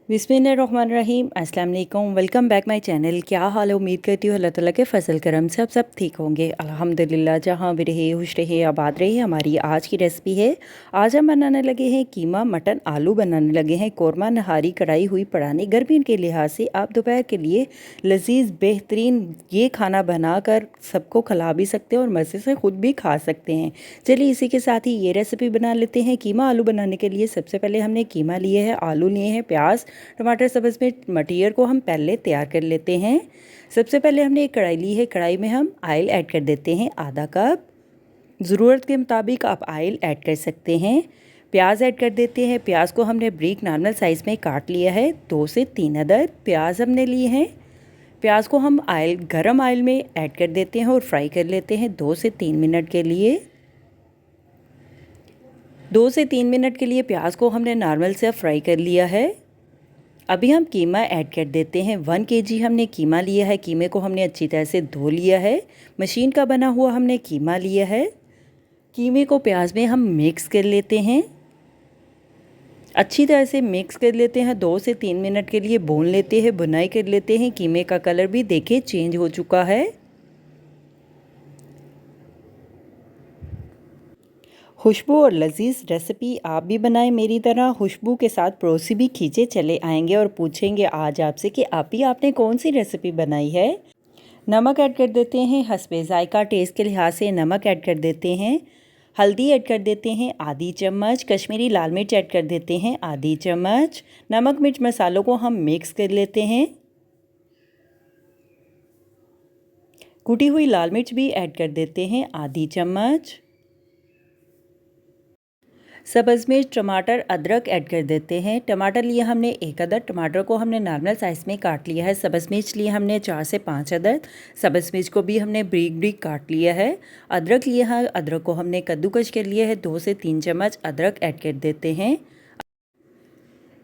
बिस्मिल्लाहिर्रहमानिर्रहीम, अस्सलाम वालेकुम। Welcome back my channel. क्या हाल है? उम्मीद करती हूँ अल्लाह ताला के फजल करम से आप सब ठीक होंगे। अल्हम्दुलिल्लाह, जहाँ भी रहे खुश रहे आबाद रहे। हमारी आज की रेसिपी है, आज हम बनाने लगे हैं कीमा मटन आलू बनाने लगे हैं। कौरमा नहारी कढ़ाई हुई पड़ानी। गर्मी के लिहाज से आप दोपहर के लिए लजीज बेहतरीन ये खाना बनाकर सबको खिला भी सकते हैं और मज़े से ख़ुद भी खा सकते हैं। चलिए इसी के साथ ही ये रेसिपी बना लेते हैं। कीमा आलू बनाने के लिए सबसे पहले हमने कीमा लिए है, आलू लिए हैं, प्याज, टमाटर, सब्ज़ मिर्च। मटीरियल को हम पहले तैयार कर लेते हैं। सबसे पहले हमने एक कढ़ाई ली है, कढ़ाई में हम ऑयल ऐड कर देते हैं आधा कप। ज़रूरत के मुताबिक आप ऑयल ऐड कर सकते हैं। प्याज ऐड कर देते हैं। प्याज को हमने ब्रीक नॉर्मल साइज़ में काट लिया है। 2 से 3 अदद प्याज हमने लिए हैं। प्याज को हम गरम ऑयल में ऐड कर देते हैं और फ्राई कर लेते हैं 2 से 3 मिनट के लिए। 2 से 3 मिनट के लिए प्याज को हमने नॉर्मल से फ्राई कर लिया है। अभी हम कीमा ऐड कर देते हैं। 1 kg हमने कीमा लिया है। कीमे को हमने अच्छी तरह से धो लिया है। मशीन का बना हुआ हमने कीमा लिया है। कीमे को प्याज में हम मिक्स कर लेते हैं। अच्छी तरह से मिक्स कर लेते हैं। 2 से 3 मिनट के लिए भून लेते हैं, भुनाई कर लेते हैं। कीमे का कलर भी देखिए चेंज हो चुका है। खुशबू और लजीज रेसिपी आप भी बनाएं मेरी तरह। खुशबू के साथ पड़ोसी भी खींचे चले आएंगे और पूछेंगे आज आपसे कि आपने कौन सी रेसिपी बनाई है। नमक ऐड कर देते हैं हस्बे जायका, टेस्ट के लिहाज से नमक ऐड कर देते हैं। हल्दी ऐड कर देते हैं आधी चम्मच। कश्मीरी लाल मिर्च ऐड कर देते हैं आधी चम्मच। नमक मिर्च मसालों को हम मिक्स कर लेते हैं। कुटी हुई लाल मिर्च भी ऐड कर देते हैं आधी चम्मच। सब्ज़ मिर्च, टमाटर, अदरक ऐड कर देते हैं। टमाटर लिए हमने 1 अदद। टमाटर को हमने नॉर्मल साइज़ में काट लिया है। सब्ज़ मिर्च लिए हमने 4 से 5 अदद। सब्ज़ मिर्च को भी हमने ब्रीक ब्रीक काट लिया है। अदरक लिए हैं, अदरक को हमने कद्दूकश कर लिया है। 2 से 3 चम्मच अदरक ऐड कर देते हैं।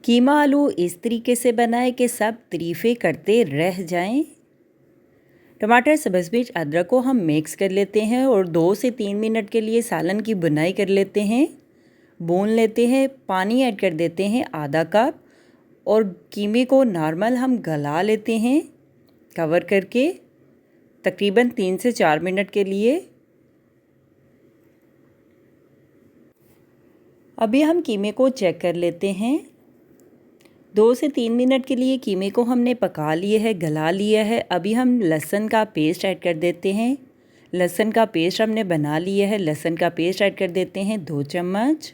कीमा आलू इस तरीके से बनाएं कि सब तारीफ़ें करते रह जाएं। टमाटर, सब्ज़ मिर्च, अदरक को हम मिक्स कर लेते हैं और 2 से 3 मिनट के लिए सालन की बुनाई कर लेते हैं, भून लेते हैं। पानी ऐड कर देते हैं आधा कप और कीमे को नॉर्मल हम गला लेते हैं कवर करके तकरीबन 3 से 4 मिनट के लिए। अभी हम कीमे को चेक कर लेते हैं। 2 से 3 मिनट के लिए कीमे को हमने पका लिए है, गला लिया है। अभी हम लहसुन का पेस्ट ऐड कर देते हैं। लहसुन का पेस्ट हमने बना लिया है। लहसुन का पेस्ट ऐड कर देते हैं 2 चम्मच।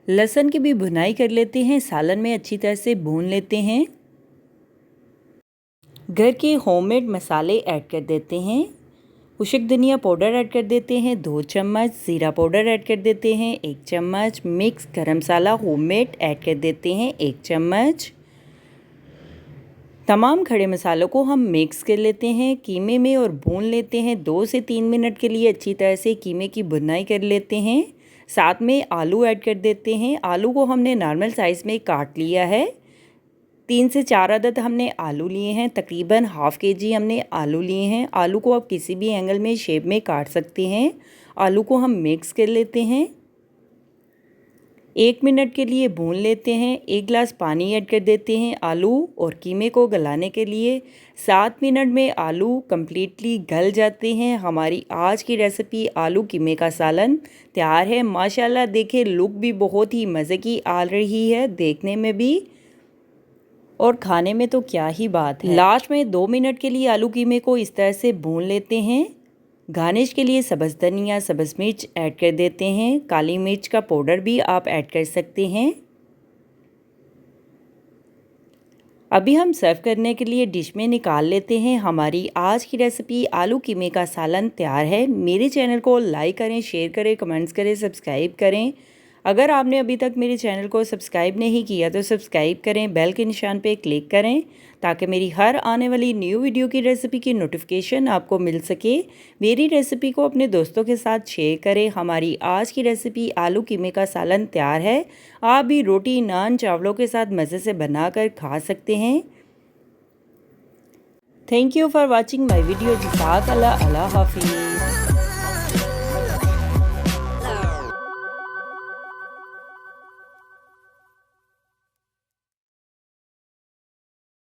लहसुन की भी भुनाई कर लेते हैं। सालन में अच्छी तरह से भून लेते हैं। घर के होममेड मसाले ऐड कर देते हैं। खुशक धनिया पाउडर ऐड कर देते हैं 2 चम्मच। ज़ीरा पाउडर ऐड कर देते हैं 1 चम्मच। मिक्स गरम मसाला होममेड ऐड कर देते हैं 1 चम्मच। तमाम खड़े मसालों को हम मिक्स कर लेते हैं कीमे में और भून लेते हैं 2 से 3 मिनट के लिए। अच्छी तरह से कीमे की भुनाई कर लेते हैं। साथ में आलू ऐड कर देते हैं। आलू को हमने नॉर्मल साइज़ में काट लिया है। 3 से 4 अदद हमने आलू लिए हैं। तकरीबन ½ kg हमने आलू लिए हैं। आलू को आप किसी भी एंगल में शेप में काट सकते हैं। आलू को हम मिक्स कर लेते हैं। 1 मिनट के लिए भून लेते हैं। 1 गिलास पानी ऐड कर देते हैं आलू और कीमे को गलाने के लिए। 7 मिनट में आलू कम्प्लीटली गल जाते हैं। हमारी आज की रेसिपी आलू कीमे का सालन तैयार है। माशाल्लाह देखें, लुक भी बहुत ही मज़े की आ रही है देखने में भी और खाने में तो क्या ही बात है। लास्ट में 2 मिनट के लिए आलू कीमे को इस तरह से भून लेते हैं। गार्निश के लिए सब्ज़ धनिया, सब्ज़ मिर्च ऐड कर देते हैं। काली मिर्च का पाउडर भी आप ऐड कर सकते हैं। अभी हम सर्व करने के लिए डिश में निकाल लेते हैं। हमारी आज की रेसिपी आलू कीमे का सालन तैयार है। मेरे चैनल को लाइक करें, शेयर करें, कमेंट्स करें, सब्सक्राइब करें। अगर आपने अभी तक मेरे चैनल को सब्सक्राइब नहीं किया तो सब्सक्राइब करें, बेल के निशान पे क्लिक करें ताकि मेरी हर आने वाली न्यू वीडियो की रेसिपी की नोटिफिकेशन आपको मिल सके। मेरी रेसिपी को अपने दोस्तों के साथ शेयर करें। हमारी आज की रेसिपी आलू कीमे का सालन तैयार है। आप भी रोटी, नान, चावलों के साथ मज़े से बनाकर खा सकते हैं। Thank you for watching my video. जज़ाकल्लाह, अल्लाह हाफिज़।